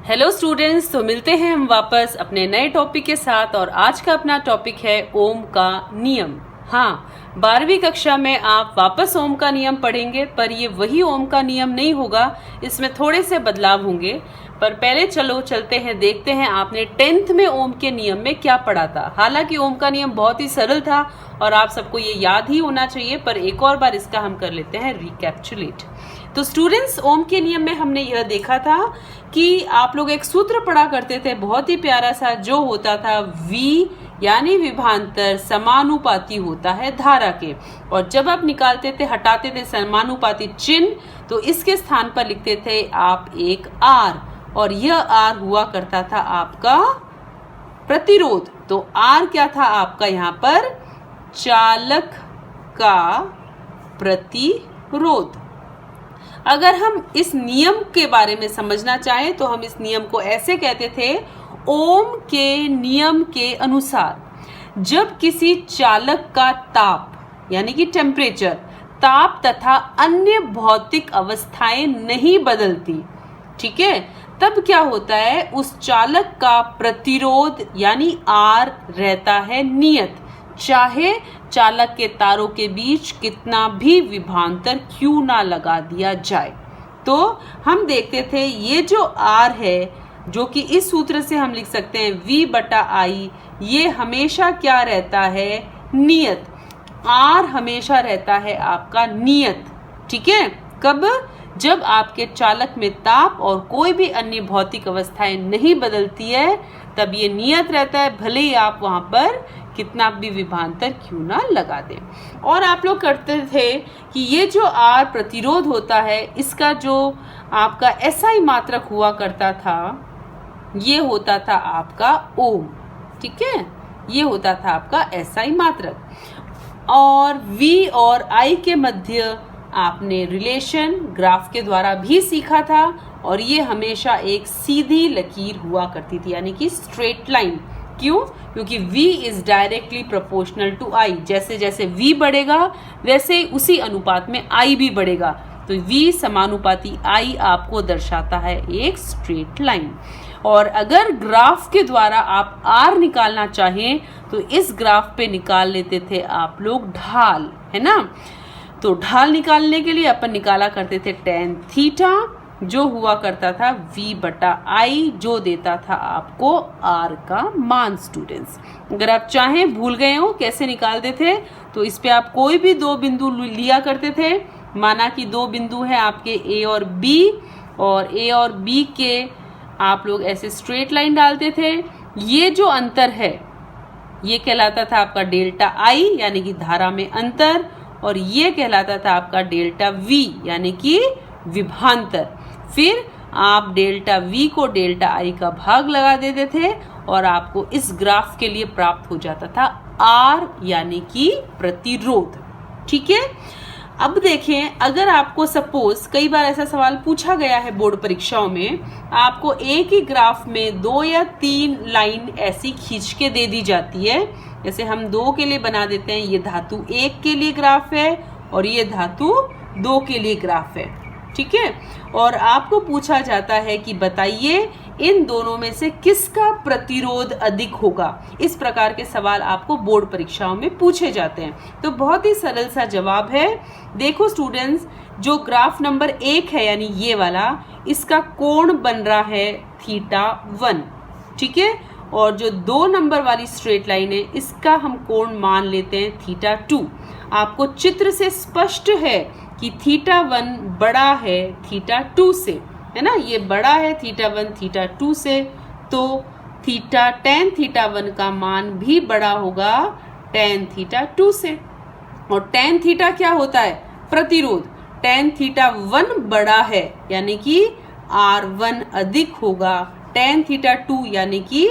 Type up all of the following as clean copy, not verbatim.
Hello students, तो मिलते हैं हम वापस अपने नए टॉपिक के साथ। और आज का अपना टॉपिक है ओम का नियम। हाँ, 12वीं कक्षा में आप वापस ओम का नियम पढ़ेंगे, पर ये वही ओम का नियम नहीं होगा, इसमें थोड़े से बदलाव होंगे। पर पहले चलते हैं, देखते हैं आपने 10th में ओम के नियम में क्या पढ़ा था। हालांकि ओम का नियम बहुत ही सरल था और आप सबको ये याद ही होना चाहिए, पर एक और बार इसका हम कर लेते हैं रिकैप्चुलेट। तो स्टूडेंट्स, ओम के नियम में हमने यह देखा था कि आप लोग एक सूत्र पढ़ा करते थे बहुत ही प्यारा सा, जो होता था V यानी विभांतर समानुपाती होता है धारा के। और जब आप निकालते थे, हटाते थे समानुपाती चिन्ह, तो इसके स्थान पर लिखते थे आप एक R, और यह R हुआ करता था आपका प्रतिरोध। तो R क्या था आपका यहाँ पर? चालक का प्रतिरोध। अगर हम इस नियम के बारे में समझना चाहें तो हम इस नियम को ऐसे कहते थे, ओम के नियम के अनुसार जब किसी चालक का ताप यानी कि टेम्परेचर, ताप तथा अन्य भौतिक अवस्थाएं नहीं बदलती, ठीक है, तब क्या होता है, उस चालक का प्रतिरोध यानी R रहता है नियत, चाहे चालक के तारों के बीच कितना भी विभांतर क्यों ना लगा दिया जाए। तो हम देखते थे ये जो R है, जो कि इस सूत्र से हम लिख सकते हैं V/I, ये हमेशा क्या रहता है? नियत। R हमेशा रहता है आपका नियत, ठीक है। कब? जब आपके चालक में ताप और कोई भी अन्य भौतिक अवस्थाएं नहीं बदलती है, तब ये नियत रहता है, भले ही आप वहां पर कितना भी विभांतर क्यों ना लगा दें। और आप लोग करते थे कि ये जो R प्रतिरोध होता है, इसका जो आपका SI मात्रक हुआ करता था, ये होता था आपका ओम, ठीक है, ये होता था आपका SI मात्रक। और V और I के मध्य आपने रिलेशन ग्राफ के द्वारा भी सीखा था, और ये हमेशा एक सीधी लकीर हुआ करती थी, यानी कि स्ट्रेट लाइन। क्यों? क्योंकि V is directly proportional to I। जैसे जैसे V बढ़ेगा वैसे उसी अनुपात में I भी बढ़ेगा, तो V समानुपाती I आपको दर्शाता है एक स्ट्रेट लाइन। और अगर ग्राफ के द्वारा आप R निकालना चाहें तो इस ग्राफ पे निकाल लेते थे आप लोग ढाल, है ना। तो ढाल निकालने के लिए अपन निकाला करते थे tan थीटा, जो हुआ करता था V/I, जो देता था आपको R का मान। स्टूडेंट्स, अगर आप चाहें, भूल गए हो कैसे निकालते थे, तो इस पे आप कोई भी दो बिंदु लिया करते थे। माना कि दो बिंदु हैं आपके A और B, और A और B के आप लोग ऐसे स्ट्रेट लाइन डालते थे। ये जो अंतर है ये कहलाता था आपका डेल्टा I, यानी कि धारा में अंतर, और ये कहलाता था आपका डेल्टा V, यानी कि विभांतर। फिर आप डेल्टा V को डेल्टा I का भाग लगा देते थे और आपको इस ग्राफ के लिए प्राप्त हो जाता था R, यानी कि प्रतिरोध, ठीक है। अब देखें, अगर आपको सपोज कई बार ऐसा सवाल पूछा गया है बोर्ड परीक्षाओं में, आपको एक ही ग्राफ में 2 या 3 लाइन ऐसी खींच के दे दी जाती है। जैसे हम 2 के लिए बना देते हैं, ये धातु 1 के लिए ग्राफ है और ये धातु 2 के लिए ग्राफ है, ठीक है। और आपको पूछा जाता है कि बताइए इन दोनों में से किसका प्रतिरोध अधिक होगा। इस प्रकार के सवाल आपको बोर्ड परीक्षाओं में पूछे जाते हैं। तो बहुत ही सरल सा जवाब है। देखो स्टूडेंट्स, जो ग्राफ नंबर 1 है यानी ये वाला, इसका कोण बन रहा है θ1, ठीक है। और जो 2 नंबर वाली स्ट्रेट लाइन है, इसका हम कोण मान लेते हैं θ2। आपको चित्र से स्पष्ट है कि θ1 बड़ा है θ2 से, है ना, ये बड़ा है θ1 θ2 से, तो tan θ1 का मान भी बड़ा होगा tan θ2 से। और tan θ क्या होता है? प्रतिरोध। tan θ1 बड़ा है यानी कि R1 अधिक होगा tan θ2 यानी कि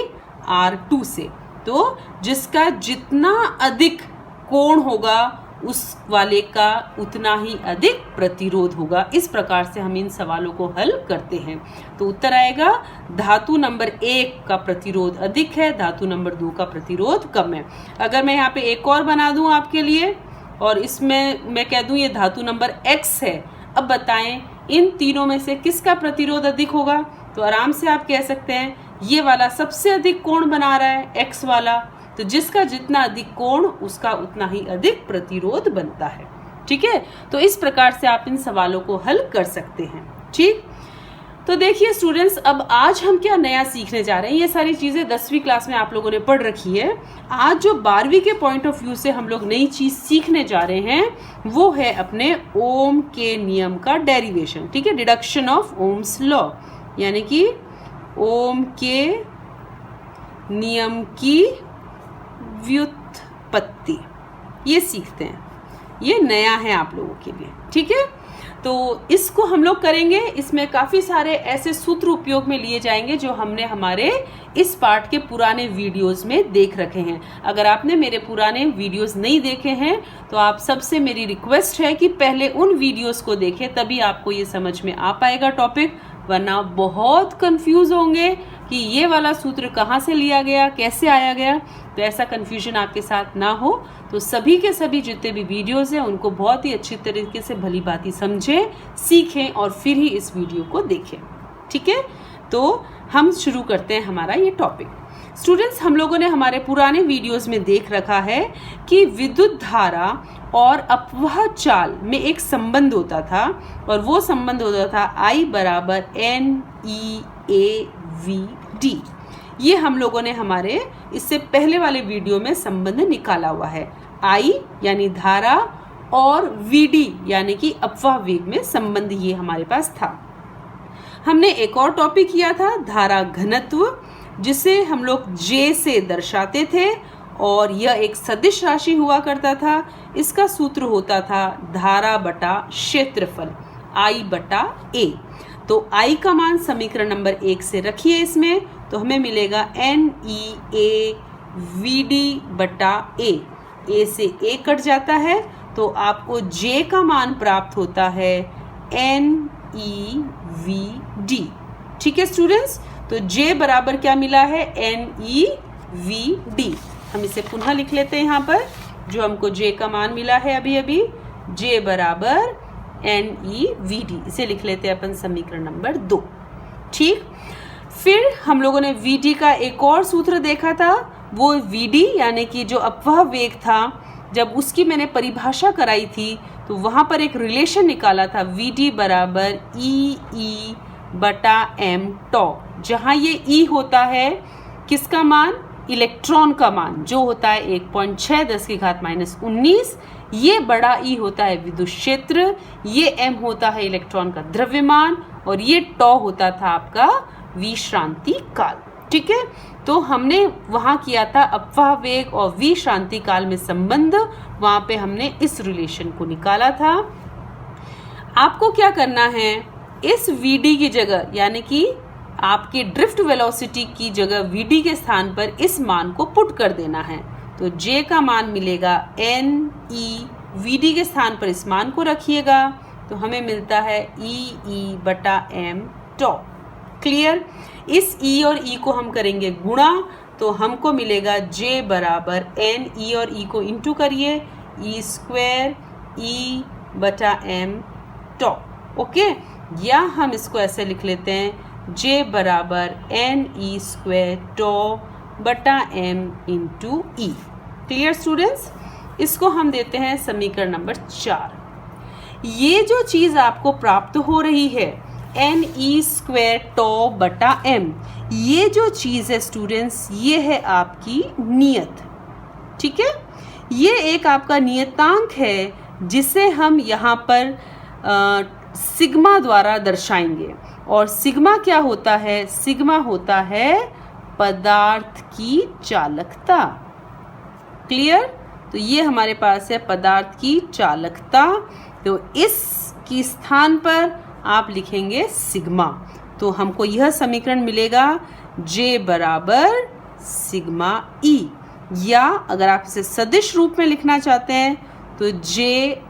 R2 से। तो जिसका जितना अधिक कोण होगा उस वाले का उतना ही अधिक प्रतिरोध होगा। इस प्रकार से हम इन सवालों को हल करते हैं। तो उत्तर आएगा धातु नंबर 1 का प्रतिरोध अधिक है, धातु नंबर 2 का प्रतिरोध कम है। अगर मैं यहाँ पे एक और बना दूं आपके लिए, और इसमें मैं कह दूं ये धातु नंबर X है, अब बताएं इन तीनों में से किसका प्रतिरोध अधिक होगा। तो आराम से आप कह सकते हैं ये वाला सबसे अधिक कोण बना रहा है, एक्स वाला, तो जिसका जितना अधिक कोण उसका उतना ही अधिक प्रतिरोध बनता है। ठीक है, तो इस प्रकार से आप इन सवालों को हल कर सकते हैं। ठीक, तो देखिए स्टूडेंट्स, अब आज हम क्या नया सीखने जा रहे हैं। ये सारी चीज़ें 10वीं क्लास में आप लोगों ने पढ़ रखी है। आज जो 12वीं के पॉइंट ऑफ व्यू से हम लोग नई चीज़ सीखने जा रहे हैं वो है अपने ओम के नियम का डेरिवेशन। ठीक है, डिडक्शन ऑफ ओम्स लॉ, यानी कि ओम के नियम की व्युत्पत्ति, ये सीखते हैं। ये नया है आप लोगों के लिए। ठीक है, तो इसको हम लोग करेंगे। इसमें काफ़ी सारे ऐसे सूत्र उपयोग में लिए जाएंगे जो हमने हमारे इस पार्ट के पुराने वीडियोस में देख रखे हैं। अगर आपने मेरे पुराने वीडियोस नहीं देखे हैं तो आप सबसे मेरी रिक्वेस्ट है कि पहले उन वीडियोस को देखें, तभी आपको ये समझ में आ पाएगा टॉपिक, वरना बहुत कंफ्यूज होंगे कि ये वाला सूत्र कहाँ से लिया गया, कैसे आया गया। तो ऐसा कंफ्यूजन आपके साथ ना हो, तो सभी के सभी जितने भी वीडियोस हैं उनको बहुत ही अच्छी तरीके से भली भांति समझें, सीखें और फिर ही इस वीडियो को देखें। ठीक है, तो हम शुरू करते हैं हमारा ये टॉपिक। स्टूडेंट्स, हम लोगों ने हमारे पुराने वीडियोस में देख रखा है कि विद्युत धारा और अपवाह चाल में एक संबंध होता था, और वो संबंध होता था I बराबर NEAVD। ये हम लोगों ने हमारे इससे पहले वाले वीडियो में संबंध निकाला हुआ है। I यानी धारा और VD यानी कि अपवाह वेग में संबंध ये हमारे पास था। हमने एक और टॉपिक किया था धारा घनत्व, जिसे हम लोग J से दर्शाते थे, और यह एक सदिश राशि हुआ करता था। इसका सूत्र होता था धारा बटा क्षेत्रफल I बटा A। तो I का मान समीकरण नंबर 1 से रखिए इसमें, तो हमें मिलेगा NEAVD बटा A। A से A कट जाता है तो आपको J का मान प्राप्त होता है NEVD। ठीक है स्टूडेंट्स, तो J बराबर क्या मिला है, NEVD। हम इसे पुनः लिख लेते हैं यहाँ पर, जो हमको J का मान मिला है अभी अभी, J बराबर NEVD। इसे लिख लेते हैं अपन समीकरण नंबर 2। ठीक, फिर हम लोगों ने VD का एक और सूत्र देखा था। वो VD यानी कि जो अपवाह वेग था, जब उसकी मैंने परिभाषा कराई थी तो वहाँ पर एक रिलेशन निकाला था, VD बराबर EE बटा m टॉ, जहाँ ये E होता है किसका मान, इलेक्ट्रॉन का मान, जो होता है 1.6 10⁻⁻19। ये बड़ा E होता है विद्युत क्षेत्र, ये m होता है इलेक्ट्रॉन का द्रव्यमान, और ये टॉ होता था आपका विश्रांति काल। ठीक है, तो हमने वहाँ किया था अपवाह वेग और विश्रांति काल में संबंध, वहाँ पे हमने इस रिलेशन को निकाला था। आपको क्या करना है, इस VD की जगह यानी कि आपके ड्रिफ्ट वेलोसिटी की जगह VD के स्थान पर इस मान को पुट कर देना है। तो J का मान मिलेगा NEVD के स्थान पर इस मान को रखिएगा, तो हमें मिलता है EE बटा m टॉ। क्लियर, इस E और E को हम करेंगे गुणा, तो हमको मिलेगा J बराबर NE और E को इंटू करिए, E स्क्वायर E बटा m टॉ। ओके, या हम इसको ऐसे लिख लेते हैं, J बराबर NE स्क्वायर टॉ बटा m into E। Clear students, इसको हम देते हैं समीकरण नंबर 4। ये जो चीज़ आपको प्राप्त हो रही है NE स्क्वायर टॉ बटा m, ये जो चीज़ है स्टूडेंट्स, ये है आपकी नियत। ठीक है, ये एक आपका नियतांक है जिसे हम यहाँ पर सिग्मा द्वारा दर्शाएंगे। और सिग्मा क्या होता है, सिग्मा होता है पदार्थ की चालकता। क्लियर, तो ये हमारे पास है पदार्थ की चालकता, तो इसकी स्थान पर आप लिखेंगे सिग्मा, तो हमको यह समीकरण मिलेगा J बराबर सिग्मा E। या अगर आप इसे सदिश रूप में लिखना चाहते हैं तो J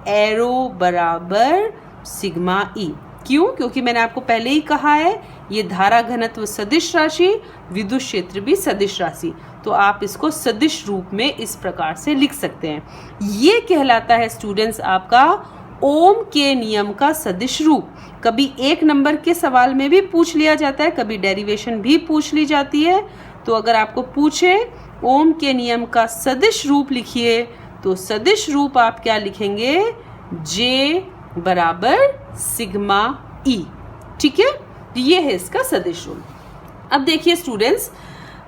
एरो बराबर सिग्मा E। क्यों, क्योंकि मैंने आपको पहले ही कहा है ये धारा घनत्व सदिश राशि, विद्युत क्षेत्र भी सदिश राशि, तो आप इसको सदिश रूप में इस प्रकार से लिख सकते हैं। ये कहलाता है स्टूडेंट्स आपका ओम के नियम का सदिश रूप। कभी 1 नंबर के सवाल में भी पूछ लिया जाता है, कभी डेरिवेशन भी पूछ ली जाती है। तो अगर आपको पूछे ओम के नियम का सदिश रूप लिखिए, तो सदिश रूप आप क्या लिखेंगे? J बराबर सिग्मा E। ठीक है, ये है इसका सदिश रूप। अब देखिए स्टूडेंट्स,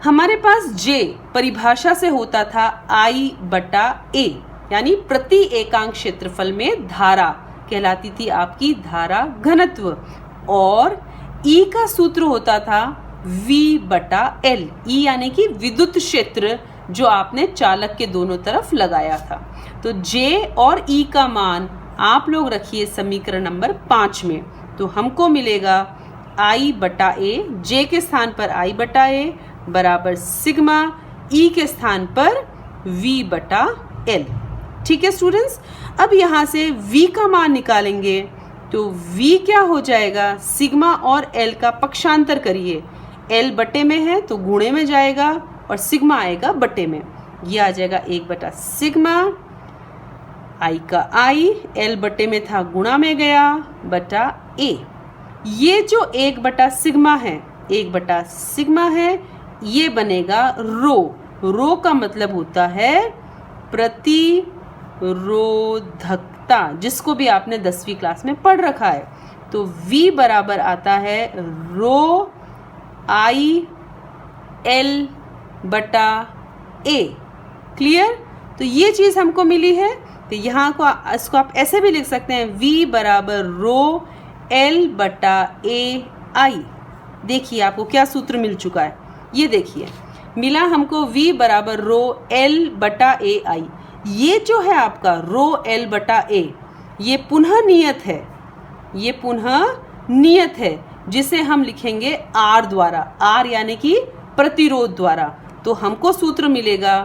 हमारे पास J परिभाषा से होता था I/A, यानी प्रति एकांक क्षेत्रफल में धारा कहलाती थी आपकी धारा घनत्व, और E का सूत्र होता था V/L। E यानी कि विद्युत क्षेत्र जो आपने चालक के दोनों तरफ लगाया था। तो J और E का मान आप लोग रखिए समीकरण नंबर 5 में, तो हमको मिलेगा I/A, J के स्थान पर I/A बराबर सिग्मा, E के स्थान पर V/L। ठीक है स्टूडेंट्स, अब यहाँ से V का मान निकालेंगे, तो V क्या हो जाएगा? सिग्मा और L का पक्षांतर करिए, L बटे में है तो गुणे में जाएगा और सिग्मा आएगा बटे में, ये आ जाएगा 1 सिग्मा, I का I, L बटे में था गुणा में गया बटा A। ये जो 1 सिग्मा है, 1 सिग्मा है, ये बनेगा रो। रो का मतलब होता है प्रतिरोधकता, जिसको भी आपने 10वीं क्लास में पढ़ रखा है। तो V बराबर आता है रो I L बटा A। क्लियर? तो ये चीज़ हमको मिली है। तो यहाँ को इसको आप ऐसे भी लिख सकते हैं, V बराबर रो L बटा A I। देखिए आपको क्या सूत्र मिल चुका है, ये देखिए मिला हमको V बराबर रो L बटा A I। ये जो है आपका रो L बटा A, ये पुनः नियत है, ये पुनः नियत है, जिसे हम लिखेंगे R द्वारा, R यानी कि प्रतिरोध द्वारा। तो हमको सूत्र मिलेगा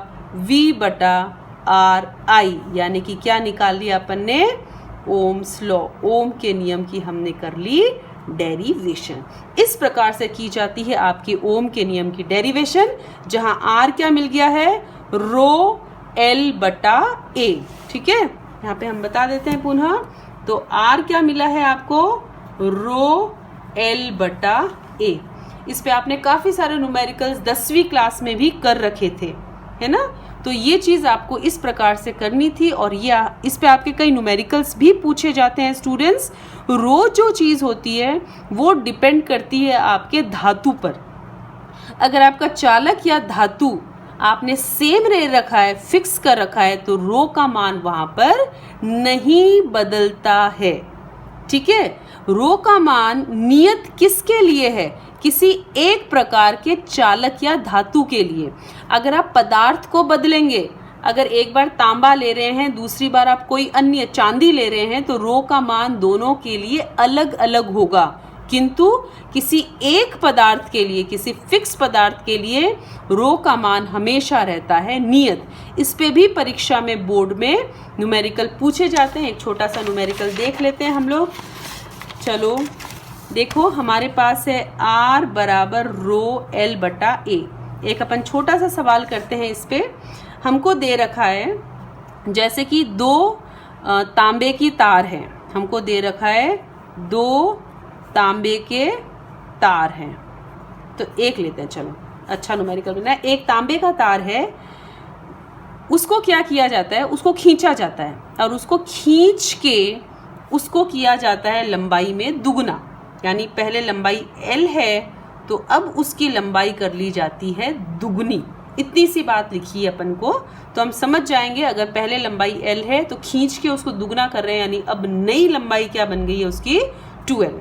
V बटा R I, यानी कि क्या निकाल लिया अपन ने? ओम्स लॉ, ओम के नियम की हमने कर ली डेरिवेशन। इस प्रकार से की जाती है आपकी ओम के नियम की डेरिवेशन, जहां R क्या मिल गया है? रो L बटा A। ठीक है, यहाँ पे हम बता देते हैं पुनः, तो R क्या मिला है आपको? रो L बटा A। इस पे आपने काफ़ी सारे न्यूमेरिकल्स 10वीं क्लास में भी कर रखे थे, है ना? तो ये चीज़ आपको इस प्रकार से करनी थी, और ये इस पे आपके कई न्यूमेरिकल्स भी पूछे जाते हैं स्टूडेंट्स। रो जो चीज़ होती है वो डिपेंड करती है आपके धातु पर। अगर आपका चालक या धातु आपने सेम रह रखा है, फिक्स कर रखा है, तो रो का मान वहाँ पर नहीं बदलता है। ठीक है, रो का मान नियत किसके लिए है? किसी एक प्रकार के चालक या धातु के लिए। अगर आप पदार्थ को बदलेंगे, अगर एक बार तांबा ले रहे हैं, दूसरी बार आप कोई अन्य चांदी ले रहे हैं, तो रो का मान दोनों के लिए अलग अलग होगा। किंतु किसी एक पदार्थ के लिए, किसी फिक्स पदार्थ के लिए रो का मान हमेशा रहता है नियत। इस पे भी परीक्षा में बोर्ड में न्यूमेरिकल पूछे जाते हैं। एक छोटा सा न्यूमेरिकल देख लेते हैं हम लोग। चलो देखो, हमारे पास है R बराबर रो L बटा A। एक अपन छोटा सा सवाल करते हैं। इस पे हमको दे रखा है, जैसे कि 2 तांबे की तार है, हमको दे रखा है 2 तांबे के तार हैं। तो एक लेते हैं, चलो अच्छा न्यूमेरिकल बना है। एक तांबे का तार है, उसको क्या किया जाता है? उसको खींचा जाता है, और उसको खींच के उसको किया जाता है लंबाई में दुगना। यानी पहले लंबाई L है, तो अब उसकी लंबाई कर ली जाती है दुगनी। इतनी सी बात लिखी है अपन को, तो हम समझ जाएंगे अगर पहले लंबाई L है तो खींच के उसको दुगना कर रहे हैं, यानी अब नई लंबाई क्या बन गई है उसकी? 2L।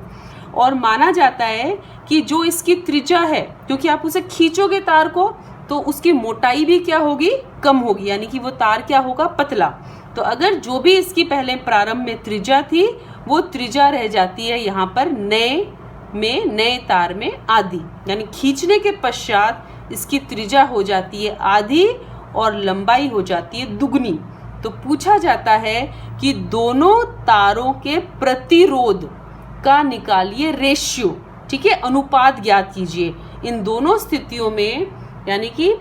और माना जाता है कि जो इसकी त्रिज्या है, क्योंकि आप उसे खींचोगे तार को, तो उसकी मोटाई भी क्या होगी? कम होगी, यानी कि वो तार क्या होगा? पतला। तो अगर जो भी इसकी पहले प्रारंभ में त्रिज्या थी, वो त्रिज्या रह जाती है यहाँ पर नए तार में आधी, यानी खींचने के पश्चात इसकी त्रिज्या हो जाती है आधी और लंबाई हो जाती है दुगनी। तो पूछा जाता है कि दोनों तारों के प्रतिरोध का निकालिए रेशियो। ठीक है, अनुपात ज्ञात कीजिए इन दोनों स्थितियों में, यानी कि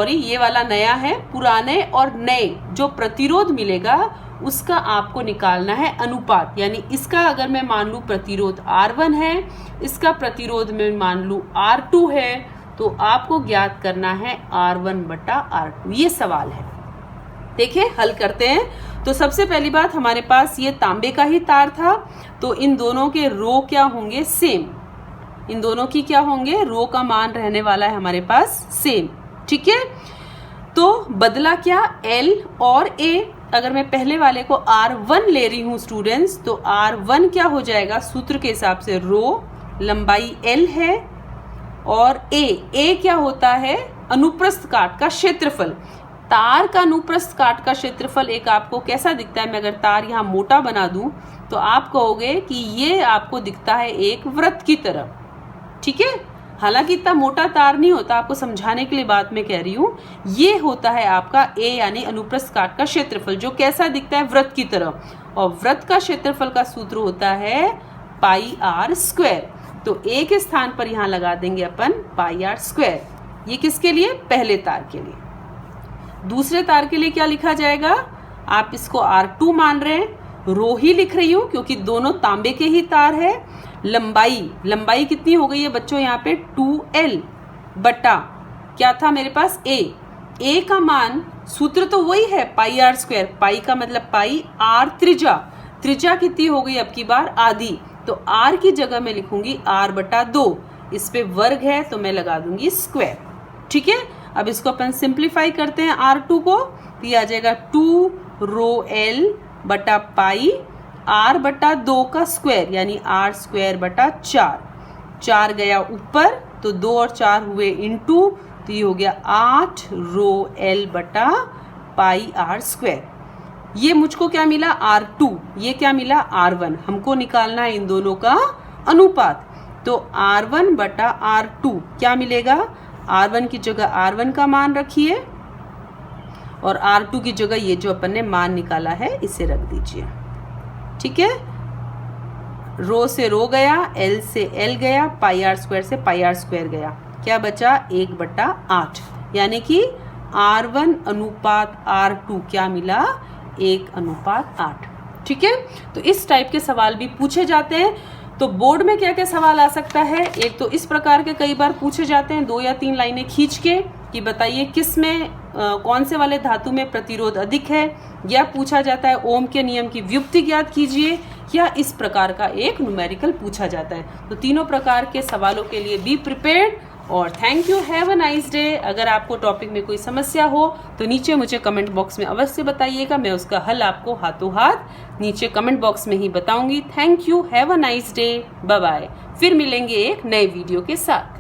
ये वाला नया है, पुराने और नए जो प्रतिरोध मिलेगा उसका आपको निकालना है अनुपात। यानी इसका अगर मैं मान लूँ प्रतिरोध R1 है, इसका प्रतिरोध में मान लूँ R2 है, तो आपको ज्ञात करना है R1 बटा R2। ये सवाल है। देखिए हल करते हैं। तो सबसे पहली बात, हमारे पास ये तांबे का ही तार था, तो इन दोनों के रो क्या होंगे, सेम। इन दोनों की क्या होंगे, रो का मान रहने वाला है हमारे पास सेम। ठीक है, तो बदला क्या, L और A। अगर मैं पहले वाले को R1 ले रही हूँ स्टूडेंट्स, तो R1 क्या हो जाएगा, सूत्र के हिसाब से रो लंबाई L है, और A क्या होता है, अनुप्रस्थ काट का क्षेत्रफल। तार का अनुप्रस्थ काट का क्षेत्रफल एक आपको कैसा दिखता है, मैं अगर तार यहाँ मोटा बना दूं तो आप कहोगे कि ये आपको दिखता है एक वृत्त की तरह। ठीक है, हालांकि इतना मोटा तार नहीं होता, आपको समझाने के लिए बात मैं कह रही हूँ। ये होता है आपका A यानी अनुप्रस्थ काट का क्षेत्रफल, जो कैसा दिखता है, वृत्त की तरह। और वृत्त का क्षेत्रफल का सूत्र होता है पाई आर स्क्वायर। तो A के स्थान पर यहाँ लगा देंगे अपन पाई आर स्क्वायर। ये किसके लिए, पहले तार के लिए। दूसरे तार के लिए क्या लिखा जाएगा, आप इसको R2 मान रहे हैं, रो ही लिख रही हूं क्योंकि दोनों तांबे के ही तार है। लंबाई कितनी हो गई है बच्चों, यहाँ पे 2L बटा क्या था मेरे पास A का मान, सूत्र तो वही है पाई आर स्क्वायर। पाई का मतलब पाई, R त्रिज्या कितनी हो गई अब की बार, आधी। तो R की जगह मैं लिखूंगी R बटा 2, इस पे वर्ग है तो मैं लगा दूंगी स्क्वायर। ठीक है, अब इसको अपन सिंप्लीफाई करते हैं R2 को, तो ये आ जाएगा 2 रो L बटा पाई R बटा 2 का स्क्वायर, यानी R स्क्वायर बटा 4 गया ऊपर, तो 2 और 4 हुए इनटू, तो ये हो गया 8 रो L बटा पाई R स्क्वायर। ये मुझको क्या मिला, R2, ये क्या मिला, R1। हमको निकालना है इन दोनों का अनुपात, तो R1 बटा R2 क्या मिलेगा, R1 की जगह R1 का मान रखिए, और R2 की जगह ये जो अपन ने मान निकाला है इसे रख दीजिए। ठीक है, रो से रो गया, L से L गया, पाई आर स्क्वायर से पाई आर स्क्वायर गया, क्या बचा 1 बटा 8, यानी कि R1 अनुपात R2 क्या मिला, 1 अनुपात 8। ठीक है, तो इस टाइप के सवाल भी पूछे जाते हैं। तो बोर्ड में क्या क्या सवाल आ सकता है, एक तो इस प्रकार के कई बार पूछे जाते हैं, 2 या 3 लाइनें खींच के कि बताइए किस में कौन से वाले धातु में प्रतिरोध अधिक है, या पूछा जाता है ओम के नियम की व्युत्पत्ति ज्ञात कीजिए, या इस प्रकार का एक न्यूमेरिकल पूछा जाता है। तो तीनों प्रकार के सवालों के लिए बी प्रिपेयर्ड, और thank you, have a nice day. अगर आपको टॉपिक में कोई समस्या हो तो नीचे मुझे कमेंट बॉक्स में अवश्य बताइएगा, मैं उसका हल आपको हाथों हाथ नीचे कमेंट बॉक्स में ही बताऊंगी। Thank you, have a nice day, bye bye. फिर मिलेंगे एक नए वीडियो के साथ।